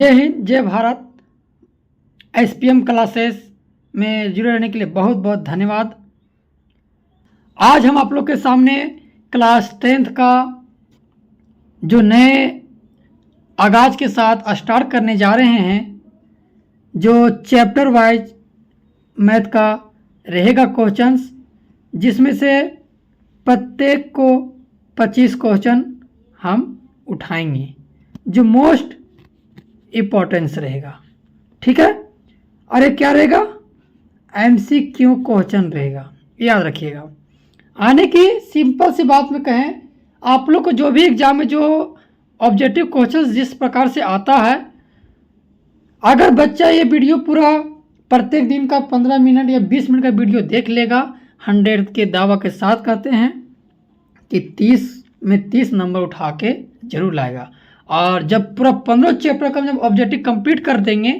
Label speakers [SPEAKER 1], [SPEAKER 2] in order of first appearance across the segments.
[SPEAKER 1] जय हिंद, जय Bharat. SPM classes में जुड़े रहने के लिए बहुत बहुत धन्यवाद। आज हम आप लोग के सामने क्लास 10th का जो नए आगाज के साथ स्टार्ट करने जा रहे हैं, जो चैप्टर वाइज मैथ का रहेगा क्वेश्चंस, जिसमें से प्रत्येक को 25 क्वेश्चन हम उठाएंगे, जो मोस्ट इम्पोर्टेंस रहेगा। ठीक है, अरे क्या रहेगा? MCQ क्वेश्चन रहेगा, याद रखिएगा। आने की सिंपल सी बात में कहें, आप लोग को जो भी एग्जाम में जो ऑब्जेक्टिव क्वेश्चंस जिस प्रकार से आता है, अगर बच्चा ये वीडियो पूरा प्रत्येक दिन का 15 मिनट या 20 मिनट का वीडियो देख लेगा, 100 के दावा के साथ कहते हैं कि 30 में 30 नंबर उठा के जरूर लाएगा। और जब पूरा 15 चैप्टर का जब ऑब्जेक्टिव कंप्लीट कर देंगे,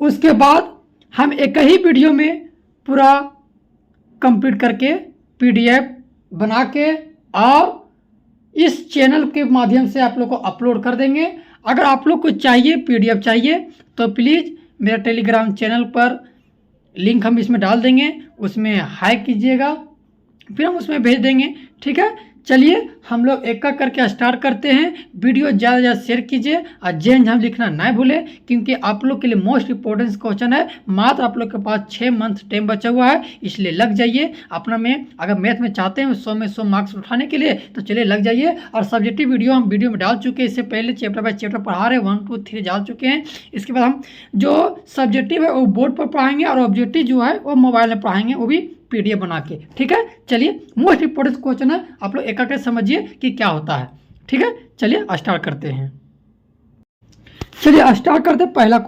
[SPEAKER 1] उसके बाद हम एक ही वीडियो में पूरा कंप्लीट करके PDF बना के और इस चैनल के माध्यम से आप लोग को अपलोड कर देंगे। अगर आप लोग को चाहिए PDF चाहिए तो प्लीज़ मेरा टेलीग्राम चैनल पर लिंक हम इसमें डाल देंगे, उसमें हाई कीजिएगा, फिर हम उसमें भेज देंगे। ठीक है, चलिए हम लोग एक एक करके स्टार्ट करते हैं। वीडियो ज़्यादा से ज़्यादा शेयर कीजिए और जेन हम लिखना ना भूलें, क्योंकि आप लोग के लिए मोस्ट इम्पोर्टेंट क्वेश्चन है। मात्र आप लोग के पास 6 मंथ टाइम बचा हुआ है, इसलिए लग जाइए अपना में। अगर मैथ में चाहते हैं 100 में 100 मार्क्स उठाने के लिए तो चलिए लग जाइए। और सब्जेक्टिव वीडियो हम वीडियो में डाल चुके हैं, इससे पहले चैप्टर बाय चैप्टर पढ़ा रहे, 1 2 3 डाल चुके हैं। इसके बाद हम जो सब्जेक्टिव है वो बोर्ड पर पढ़ाएंगे और ऑब्जेक्टिव जो है वो मोबाइल में पढ़ाएंगे, वो भी PDF बना के। ठीक है, चलिए मोस्ट इंपोर्टेंट क्वेश्चन है, आप लोग एक एक समझिए कि क्या होता है। ठीक है, चलिए स्टार्ट करते हैं। चलिए स्टार्ट करते हैं। पहला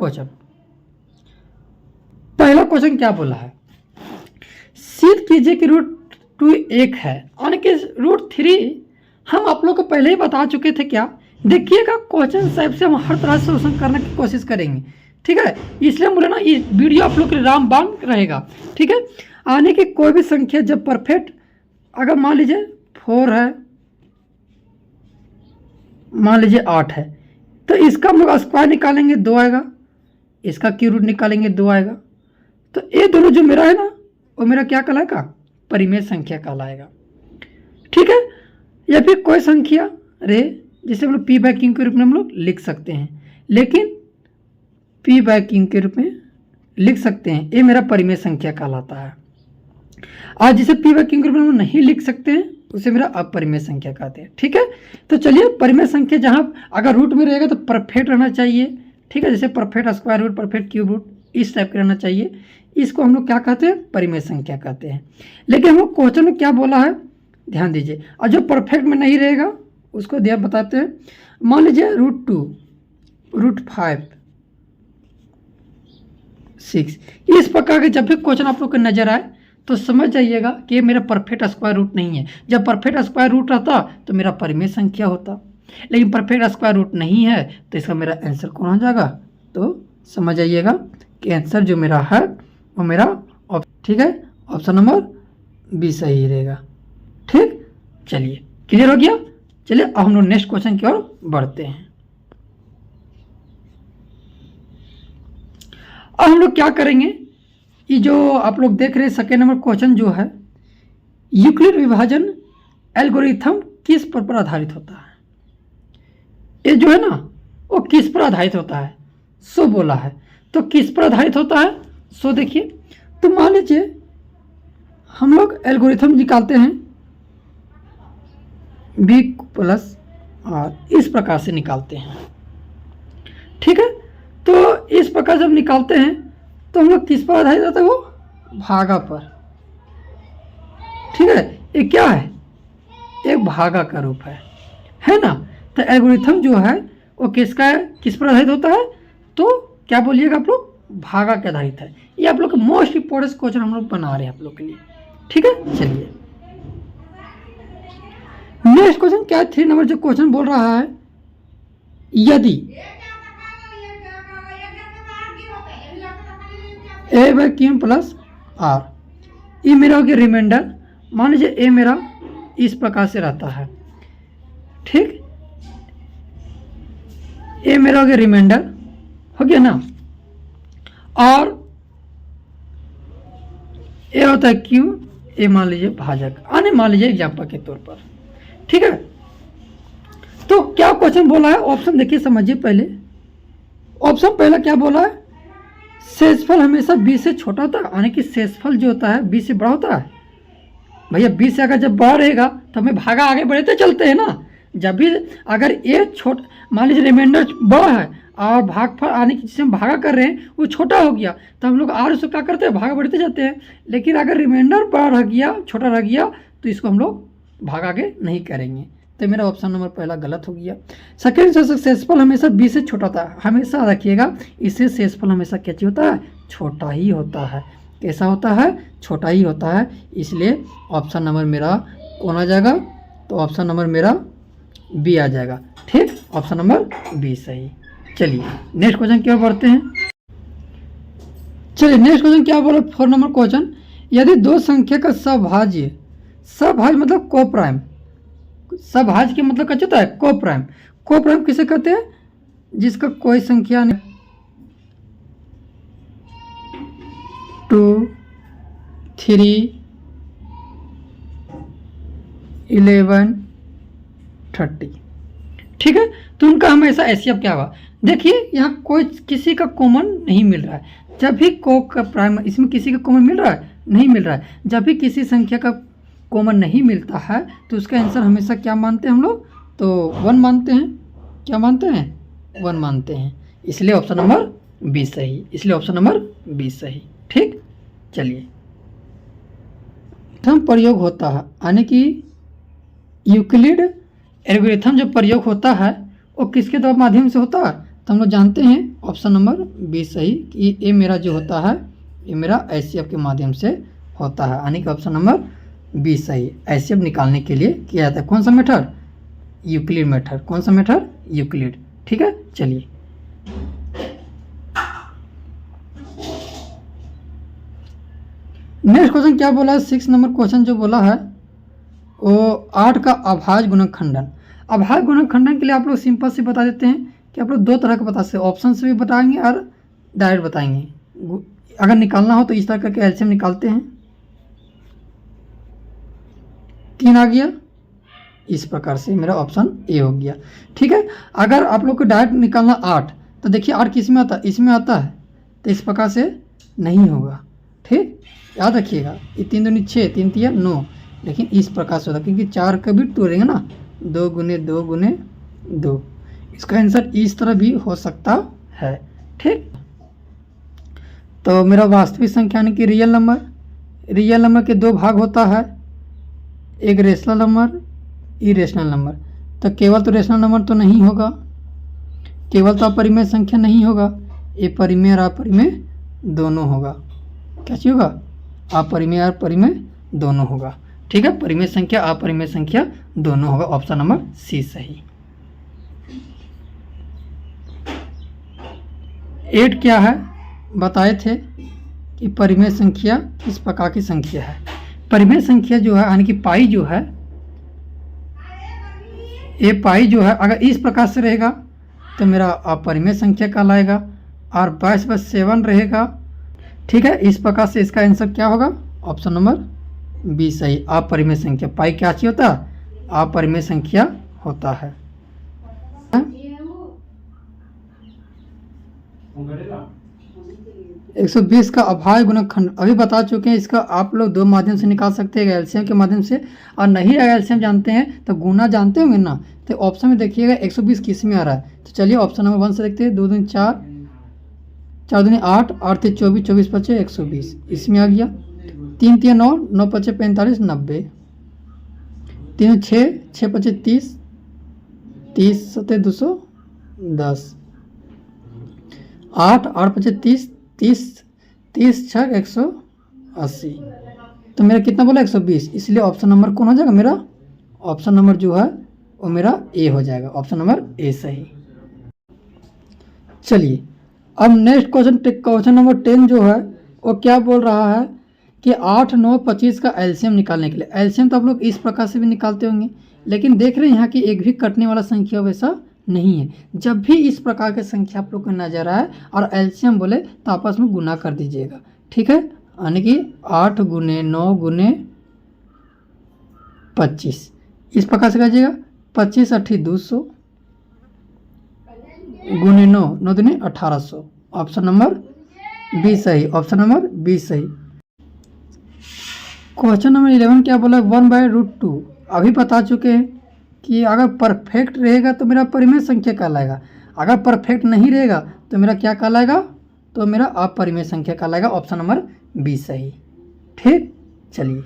[SPEAKER 1] क्वेश्चन क्या बोला है? सिद्ध कीजिए कि √2 1 है, यानी कि √3 हम आप लोग को पहले ही बता चुके थे। क्या देखिएगा, क्वेश्चन साहब से हम हर तरह से सोल्यूशन करने की कोशिश करेंगे। ठीक है, इसलिए बोले ना ये वीडियो आप लोग के लिए रामबाण रहेगा। ठीक है, आने की कोई भी संख्या जब परफेक्ट, अगर मान लीजिए 4 है, मान लीजिए 8 है, तो इसका हम लोग स्क्वायर निकालेंगे 2 आएगा, इसका क्यूब रूट निकालेंगे 2 आएगा। तो ये दोनों जो मेरा है ना, वो मेरा क्या कहलाएगा? परिमेय संख्या कहलाएगा। ठीक है, या फिर कोई संख्या रहे जिसे हम लोग P/Q के रूप में हम लोग लिख सकते हैं, लेकिन P/Q के रूप में लिख सकते हैं, ये मेरा परिमेय संख्या कहलाता है। और जिसे P/Q के रूप में हम नहीं लिख सकते हैं, उसे मेरा अपरिमेय संख्या कहते हैं। ठीक है, तो चलिए परिमेय संख्या जहाँ अगर रूट में रहेगा तो परफेक्ट रहना चाहिए। ठीक है, जैसे perfect square root, perfect cube root, इस टाइप का रहना चाहिए। इसको हम लोग क्या कहते हैं? परिमेय संख्या कहते हैं। लेकिन हम लोग क्वेश्चन में क्या बोला है, ध्यान दीजिए। और जो परफेक्ट में नहीं रहेगा उसको ध्यान बताते हैं। मान लीजिए √2, √5, 6, इस प्रकार के जब भी क्वेश्चन आप लोग को नजर आए तो समझ जाइएगा कि ये मेरा परफेक्ट स्क्वायर रूट नहीं है। जब परफेक्ट स्क्वायर रूट रहता तो मेरा परिमेय संख्या होता, लेकिन परफेक्ट स्क्वायर रूट नहीं है तो इसका मेरा आंसर कौन हो जाएगा? तो समझ जाइएगा कि आंसर जो मेरा है वो मेरा ठीक है, ऑप्शन नंबर B सही रहेगा। ठीक, चलिए क्लियर हो गया। चलिए अब हम लोग नेक्स्ट क्वेश्चन की ओर बढ़ते हैं। अब हम लोग क्या करेंगे, ये जो आप लोग देख रहे हैं सेकेंड नंबर क्वेश्चन जो है, यूक्लिड विभाजन एल्गोरिथम किस पर आधारित होता है? ये जो है ना वो किस पर आधारित होता है? सो बोला है, तो किस पर आधारित होता है? सो देखिए, तो मान लीजिए हम लोग एल्गोरिथम निकालते हैं B+R, इस प्रकार से निकालते हैं। ठीक है, तो इस प्रकार जब निकालते हैं तो हम लोग किस पर आधारित होता है? वो भागा पर। ठीक है, ये क्या है? एक भागा का रूप है ना। तो एल्गोरिथम जो है वो किसका है, किस पर आधारित होता है? तो क्या बोलिएगा आप लोग? भागा के आधारित है। ये आप लोग का मोस्ट इंपोर्टेंट क्वेश्चन हम लोग बना रहे हैं आप लोग के लिए। ठीक है, चलिए नेक्स्ट क्वेश्चन क्या है? 3 नंबर जो क्वेश्चन बोल रहा है, यदि A/Q + R, ये मेरा हो गया रिमाइंडर। मान लीजिए A मेरा इस प्रकार से रहता है। ठीक, ये मेरा हो गया रिमाइंडर, हो गया ना। और ये होता है क्यू, ये मान लीजिए भाजक, आने मान लीजिए एग्जाम्पल के तौर पर, ठीक है। तो क्या क्वेश्चन बोला है, ऑप्शन देखिए समझिए पहले। ऑप्शन पहला क्या बोला है, शेषफल हमेशा 20 से छोटा होता है, यानी कि शेषफल जो होता है 20 से बड़ा होता है। भैया 20 से अगर जब बड़ा रहेगा तो हमें भागा आगे बढ़ते चलते हैं ना। जब भी अगर ये मान लीजिए रिमाइंडर बड़ा है और भागफल आने की जिसे हम भागा कर रहे हैं वो छोटा हो गया, तो हम लोग आर उसको क्या करते हैं, भागा बढ़ते जाते हैं। लेकिन अगर रिमाइंडर बड़ा रह गया, छोटा रह गया, तो इसको हम लोग भाग आगे नहीं करेंगे। तो मेरा ऑप्शन नंबर पहला गलत हो गया। सेकेंड शेषफल हमेशा 20 से छोटा होता है, हमेशा रखिएगा इससे शेषफल हमेशा कैसे होता है, छोटा ही होता है। कैसा होता है, छोटा ही होता है। इसलिए ऑप्शन नंबर मेरा कौन आ जाएगा, तो ऑप्शन नंबर मेरा बी आ जाएगा। ठीक, ऑप्शन नंबर बी सही। चलिए नेक्स्ट क्वेश्चन क्या पढ़ते हैं। चलिए नेक्स्ट क्वेश्चन क्या बोला, 4 नंबर क्वेश्चन, यदि दो संख्या का सभाज्य, सभाज्य मतलब को प्राइम, सभाज्य के मतलब क्या होता है, को प्राइम। को प्राइम किसे कहते हैं, जिसका कोई संख्या नहीं, 2, 3, 11, 30, ठीक है। तो उनका हमेशा एचसीएफ क्या हुआ, देखिए यहाँ कोई किसी का कॉमन नहीं मिल रहा है। जब भी को का प्राइम, इसमें किसी का कॉमन मिल रहा है, नहीं मिल रहा है। जब भी किसी संख्या का कॉमन नहीं मिलता है तो उसका आंसर हमेशा क्या मानते हैं हम लोग, तो 1 मानते हैं। क्या मानते हैं, 1 मानते हैं। इसलिए ऑप्शन नंबर बी सही, इसलिए ऑप्शन नंबर बी सही। ठीक, चलिए प्रथम प्रयोग होता है, यानी कि यूक्लिड एल्गोरिथम जो प्रयोग होता है वो किसके द्वारा माध्यम से होता है, तो हम लोग जानते हैं ऑप्शन नंबर बी सही कि ये मेरा जो होता है ये मेरा एचसीएफ के माध्यम से होता है, यानी कि ऑप्शन नंबर बी सही। एचसीएफ निकालने के लिए किया जाता है कौन सा मेथड, यूक्लिड मेथड। कौन सा मेथड, यूक्लिड। ठीक है, चलिए नेक्स्ट क्वेश्चन क्या बोला है, 6 नंबर क्वेश्चन जो बोला है वो 8 का अभाज्य गुणनखंडन। अभाज्य गुणनखंडन के लिए आप लोग सिंपल से बता देते हैं कि आप लोग 2 तरह का बता सकते हैं, ऑप्शन से भी बताएंगे और डायरेक्ट बताएंगे। अगर निकालना हो तो इस तरह करके एलसीएम निकालते हैं, 3 आ गया, इस प्रकार से मेरा ऑप्शन ए हो गया। ठीक है, अगर आप लोग को डायरेक्ट निकालना 8, तो देखिए 8 किस में आता है, इसमें आता है, तो इस प्रकार से नहीं होगा। ठीक, याद रखिएगा, ये 3 दूनी 6, 3 तिया 9, लेकिन इस प्रकार से होता है क्योंकि 4 का भी टूरेंगे ना, 2 गुने 2 गुने 2। इसका आंसर इस तरह भी हो सकता है। ठीक, तो मेरा वास्तविक संख्या यानी कि रियल नंबर के 2 भाग होता है, एक रेशनल नंबर, इरेशनल नंबर। तो केवल तो रेशनल नंबर तो नहीं होगा, केवल तो अपरिमेय संख्या नहीं होगा, ये परिमेय और अपरिमेय दोनों होगा। क्या चीज होगा, अपरिमेय और परिमेय दोनों होगा। ठीक है, परिमेय संख्या अपरिमेय संख्या दोनों होगा। ऑप्शन नंबर सी सही। 8 क्या है, बताए थे कि परिमेय संख्या किस प्रकार की संख्या है। परिमेय संख्या जो है यानी कि पाई जो है, ये पाई जो है अगर इस प्रकार से रहेगा तो मेरा अपरिमेय संख्या कहलाएगा, और 22/7 रहेगा। ठीक है, इस प्रकार से इसका आंसर क्या होगा, ऑप्शन नंबर बी सही। अपरिमेय संख्या, पाई क्या चीज होता है, अपरिमेय संख्या होता है। 120 का अभाज्य गुणनखंड अभी बता चुके हैं, इसका आप लोग 2 माध्यम से निकाल सकते हैं, एलसीएम के माध्यम से, और नहीं अगर एलसीएम जानते हैं तो गुना जानते होंगे ना। तो ऑप्शन में देखिएगा 120 किस में आ रहा है, तो चलिए ऑप्शन नंबर 1 से देखते हैं। 2 दूनी 4, 4 दूनी 8, 8 3 24, 24 5 120, इसमें आ गया। 3 3 9, 9 5 45, 90, 3 6, 6 5 30, 30 7 210, 8 8 5 30, 30 30 6 180। तो मेरा कितना बोला, 120। इसलिए ऑप्शन नंबर कौन हो जाएगा, मेरा ऑप्शन नंबर जो है वो मेरा ए हो जाएगा। ऑप्शन नंबर ए सही। चलिए अब नेक्स्ट क्वेश्चन नंबर 10 जो है वो क्या बोल रहा है कि 8 9 25 का एलसीएम निकालने के लिए। एलसीएम तो आप लोग इस प्रकार से भी निकालते होंगे, लेकिन देख रहे हैं यहाँ कि एक भी कटने वाला संख्या वैसा नहीं है। जब भी इस प्रकार की संख्या आप लोग को नजर आए और एलसीएम बोले तो आपस में गुना कर दीजिएगा, ठीक है। यानी कि 8 गुने 9 गुने 25 इस प्रकार से कीजिएगा। 25 8 200 गुने 9 9 दूनी 1800। ऑप्शन नंबर बी सही, ऑप्शन नंबर बी सही। क्वेश्चन नंबर 11 क्या बोला, 1/√2। अभी बता चुके हैं कि अगर परफेक्ट रहेगा तो मेरा परिमेय संख्या कहलाएगा, अगर परफेक्ट नहीं रहेगा तो मेरा क्या कहलाएगा, तो मेरा अपरिमेय संख्या कहलाएगा। ऑप्शन नंबर बी सही, ठीक। चलिए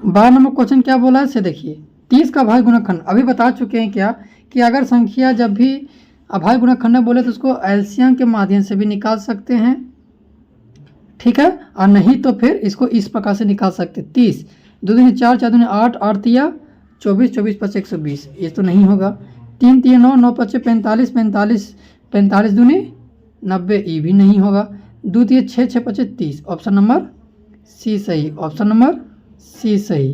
[SPEAKER 1] 12 नंबर क्वेश्चन क्या बोला है से देखिए। 30 का अभाज्य गुणनखंड अभी बता चुके हैं क्या कि अगर संख्या जब भी अभाज्य गुणनखंड बोले तो उसको एलसीएम के माध्यम से भी निकाल सकते हैं, ठीक है। और नहीं तो फिर इसको इस प्रकार से निकाल सकते। 30 2 दूनी 4 4 दूनी 8 8 तिया 24 24 5 120, ये तो नहीं होगा। 3 3 9 9 5 45 45 45 दूनी 90, ये भी नहीं होगा। 2 3 6 6 5 30, ऑप्शन नंबर सी सही, ऑप्शन नंबर सी सही।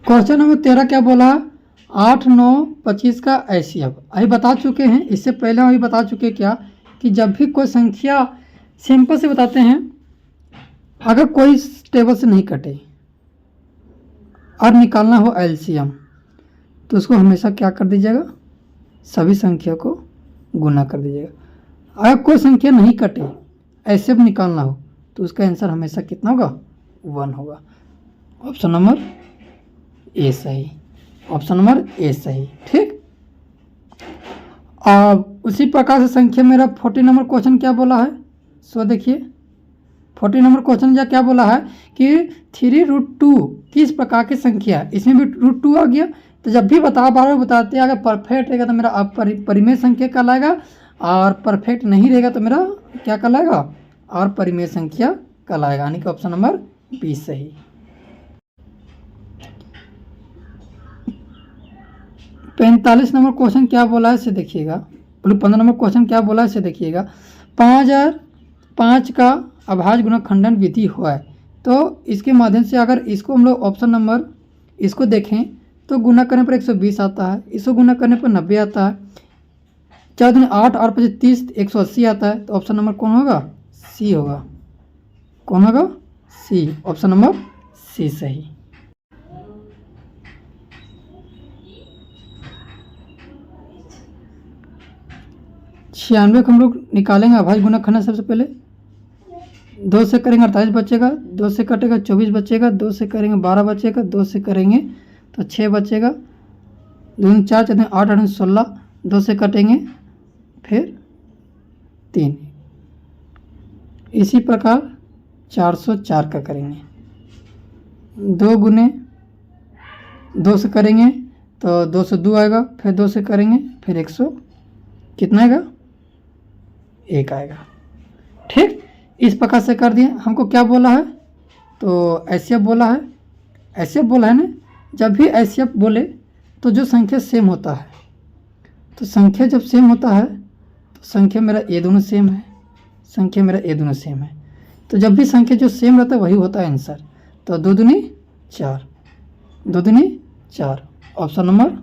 [SPEAKER 1] क्वेश्चन नंबर 13 क्या बोला, 8 9 25 का एचसीएफ अभी बता चुके हैं। इससे पहले अभी बता चुके क्या कि जब भी कोई संख्या सिंपल से बताते हैं, अगर कोई टेबल से नहीं कटे और निकालना हो एलसीएम तो उसको हमेशा क्या कर दीजिएगा, सभी संख्या को गुना कर दीजिएगा। अगर कोई संख्या नहीं कटे एचसीएफ निकालना हो तो उसका आंसर हमेशा कितना होगा, 1 होगा। ऑप्शन नंबर ए सही, ऑप्शन नंबर ए सही, ठीक। उसी प्रकार से संख्या मेरा 40 नंबर क्वेश्चन क्या बोला है, सो देखिए 40 नंबर क्वेश्चन क्या बोला है कि 3√2 किस प्रकार की संख्या है। इसमें भी √2 आ गया। तो जब भी बार बताते हैं अगर परफेक्ट रहेगा तो मेरा अपरिमेय संख्या कहलाएगा, और परफेक्ट नहीं रहेगा तो मेरा क्या कहलाएगा, और परिमेय संख्या कहलाएगा। यानी कि ऑप्शन नंबर बी सही। 45 नंबर क्वेश्चन क्या बोला है इसे देखिएगा। 15 नंबर क्वेश्चन क्या बोला है इसे देखिएगा। 5005 का अभाज्य गुणनखंडन विधि हुआ है, तो इसके माध्यम से अगर इसको हम लोग ऑप्शन नंबर इसको देखें तो गुना करने पर 120 आता है, इसको गुना करने पर 90 आता है, 4 दूनी 8 8 25 30 180 आता है। तो ऑप्शन नंबर कौन होगा, सी होगा। कौन होगा, सी, ऑप्शन नंबर सी सही। छियानवे को हम लोग निकालेंगे अभाज्य गुणनखंड। सबसे पहले 2 से करेंगे 48 बचेगा, 2 से कटेगा 24 बचेगा, 2 से करेंगे 12 बचेगा, 2 से करेंगे तो 6 बचेगा, 2 4 4 8 8 16, 2 से कटेंगे फिर 3। इसी प्रकार 404 का करेंगे, 2 गुने 2 से करेंगे तो 202 आएगा, फिर 2 से करेंगे फिर 100 कितना आएगा, 1 आएगा, ठीक। इस प्रकार से कर दिए। हमको क्या बोला है, तो एचसीएफ बोला है, एचसीएफ बोला है ना। जब भी एचसीएफ बोले तो जो संख्या सेम होता है, तो संख्या जब सेम होता है तो संख्या मेरा ये दोनों सेम है, संख्या मेरा ये दोनों सेम है। तो जब भी संख्या जो सेम रहता है वही होता है आंसर। तो 2 दूनी 4, 2 दूनी 4, ऑप्शन नंबर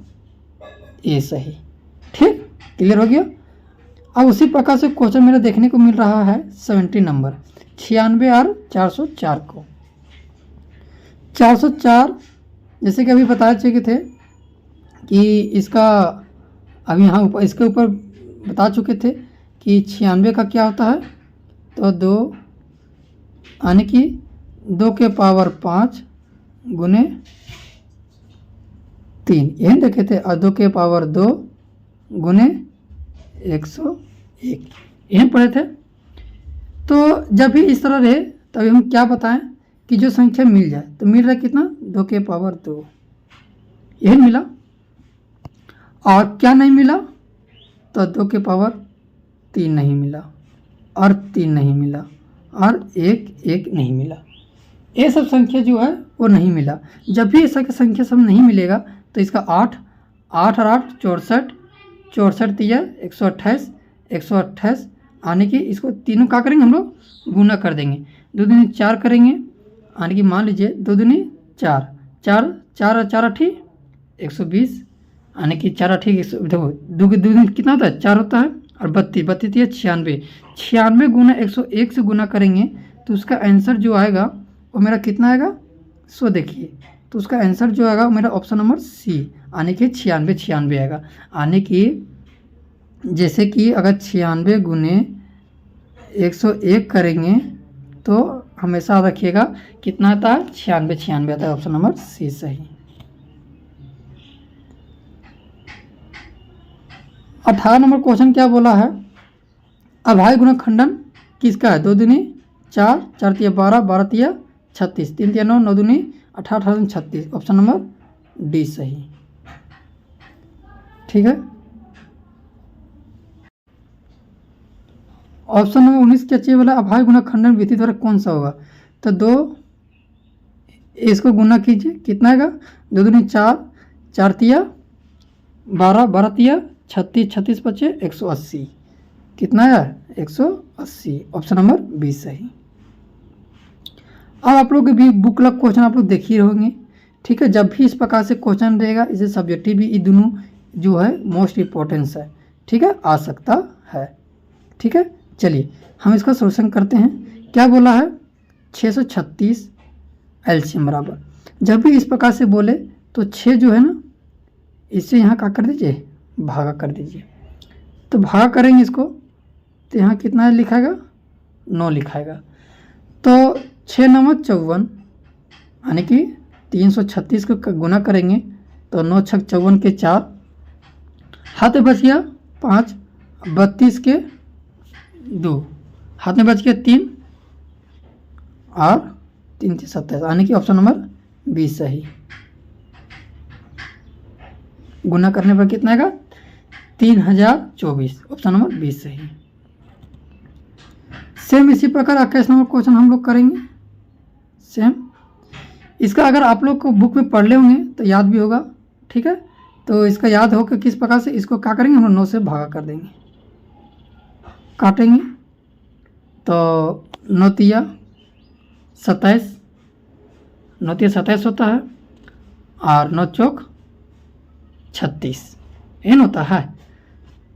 [SPEAKER 1] ए सही, ठीक। क्लियर हो गया। अब उसी प्रकार से क्वेश्चन मेरा देखने को मिल रहा है 70 नंबर 96 और 404 को। 404 जैसे कि अभी बता चुके थे कि इसका अभी यहाँ ऊपर इसके ऊपर बता चुके थे कि 96 का क्या होता है, तो 2 यानी कि 2 के पावर 5 गुने 3 यही देखे थे, और 2 के पावर 2 गुने 101 यही पढ़े थे। तो जब भी इस तरह रहे तभी हम क्या बताएं कि जो संख्या मिल जाए, तो मिल रहा है कितना, 2 के पावर 2 यही मिला। और क्या नहीं मिला, तो 2 के पावर 3 नहीं मिला, और 3 नहीं मिला, और 1 नहीं मिला। ये सब संख्या जो है वो नहीं मिला। जब भी ऐसा संख्या सब नहीं मिलेगा तो इसका 8 8 और 8 64 64 तिया 128 128 आने की इसको तीनों क्या करेंगे हम लोग गुना कर देंगे। 2 दूनी 4 करेंगे, आने की मान लीजिए 2 दूनी 4 4 4 4 अठी 120, यानी कि 4 अठी देखो दो के 2 कितना होता है 4 होता है, और 32 32 है 96, 96 गुना 101 से गुना करेंगे तो उसका आंसर जो आएगा वो मेरा कितना आएगा। सो देखिए तो उसका आंसर जो आएगा मेरा ऑप्शन नंबर सी, यानी कि 96 96 आएगा। यानी कि जैसे कि अगर 96 गुने 101 करेंगे तो हमेशा रखिएगा कितना आता है 96 96 आता है। ऑप्शन नंबर सी सही। 18 नंबर क्वेश्चन क्या बोला है, अभाज्य गुणनखंडन किसका है। 2 दूनी 4 4 तिया 12 12 तिया 36 3 तिया 9 9 दूनी 18 18 दूनी 36। ऑप्शन नंबर डी सही। ठीक है। ऑप्शन नंबर 19 क्या चाहिए बोला, अभाज्य गुणनखंडन विधि द्वारा कौन सा होगा। तो 2 इसको गुना कीजिए कितना आएगा 2 दूनी 4 4 तिया 12 12 तिया 36 36 बचे 180, कितना है 180। ऑप्शन नंबर 20 सही। अब आप लोग भी बुक लग क्वेश्चन आप लोग देख ही रहोगे। ठीक है, जब भी इस प्रकार से क्वेश्चन रहेगा इसे सब्जेक्टिव भी, ये दोनों जो है मोस्ट इम्पोर्टेंस है। ठीक है, आ सकता है। ठीक है, चलिए हम इसका सोल्यूशन करते हैं। क्या बोला है 636 एलसीएम बराबर, जब भी इस प्रकार से बोले तो 6 जो है ना इससे यहाँ क्या कर दीजिए भागा कर दीजिए। तो भागा करेंगे इसको तो यहाँ कितना लिखाएगा 9 लिखाएगा। तो 6 9 54, यानी कि 336 को गुना करेंगे तो 9 6 54 के 4, हाथ में बच गया 5, 32 के 2, हाथ में बच गया 3 और 3 3 27, यानी कि ऑप्शन नंबर 20 सही। गुना करने पर कितना आएगा 3024। ऑप्शन नंबर 20 सही। सेम इसी प्रकार 21 नंबर क्वेश्चन हम लोग करेंगे। सेम इसका अगर आप लोग को बुक में पढ़ ले होंगे तो याद भी होगा। ठीक है, तो इसका याद हो कि किस प्रकार से इसको क्या करेंगे, हम 9 से भागा कर देंगे, काटेंगे तो 9 तिया 27, 9 तिया 27 होता है और 9 चौक 36 एन होता है।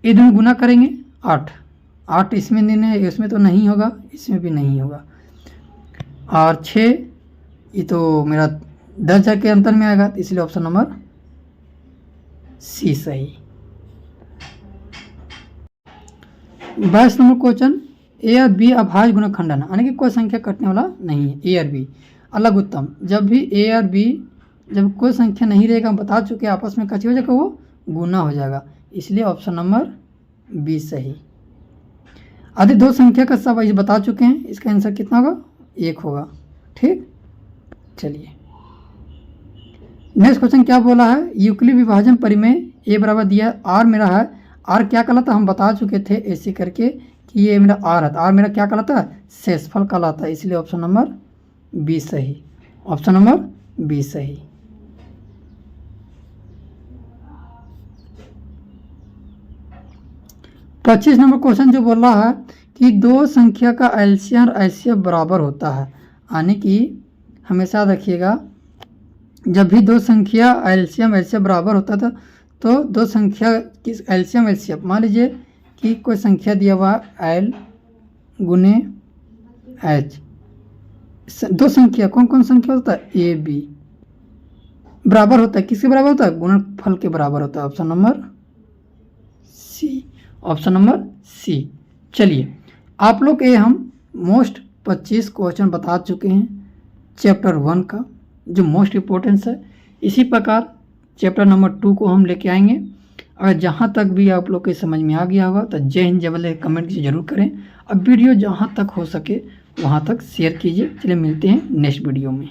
[SPEAKER 1] ये दोनों गुना करेंगे 8 8 इसमें नहीं है, इसमें तो नहीं होगा, इसमें भी नहीं होगा, और 6 ये तो मेरा 10,000 के अंतर में आएगा, इसलिए ऑप्शन नंबर सी सही। 22 नंबर क्वेश्चन, ए और बी अभाज्य गुणनखंडन, यानी कि कोई संख्या कटने वाला नहीं है। ए और बी अलग उत्तम, जब भी ए और बी जब कोई संख्या नहीं रहेगा, हम बता चुके आपस में कैसे हो जाएगा वो गुना हो जाएगा, इसलिए ऑप्शन नंबर बी सही। आधे 2 संख्या का सब बता चुके हैं, इसका आंसर कितना होगा 1 होगा। ठीक, चलिए नेक्स्ट क्वेश्चन क्या बोला है, यूक्लिड विभाजन परिमेय ए बराबर दिया आर मेरा है, आर क्या कहलाता हम बता चुके थे ऐसे करके कि ये मेरा आर है, आर मेरा क्या कहलाता है शेषफल कहलाता है, इसलिए ऑप्शन नंबर 20 सही। ऑप्शन नंबर 20 सही। पच्चीस नंबर क्वेश्चन जो बोल रहा है कि 2 संख्या का एलसीएम और एचसीएफ बराबर होता है, यानी कि हमेशा रखिएगा जब भी 2 संख्या एलसीएम एचसीएफ बराबर होता था तो 2 संख्या की एलसीएम एचसीएफ, मान लीजिए कि कोई संख्या दिया हुआ एल गुने एच, 2 संख्या कौन कौन संख्या होता है ए बी बराबर होता है, किसके बराबर होता है गुणनफल के बराबर होता है। Option number C. Option number C. चलिए आप लोग ये हम मोस्ट 25 क्वेश्चन बता चुके हैं चैप्टर 1 का जो मोस्ट इम्पोर्टेंस है। इसी प्रकार चैप्टर नंबर 2 को हम लेके आएंगे। अगर जहाँ तक भी आप लोग के समझ में आ गया होगा तो जय हिंद जय वंदे कमेंट जरूर करें। अब वीडियो जहाँ तक हो सके वहाँ तक शेयर कीजिए। चलिए मिलते हैं नेक्स्ट वीडियो में।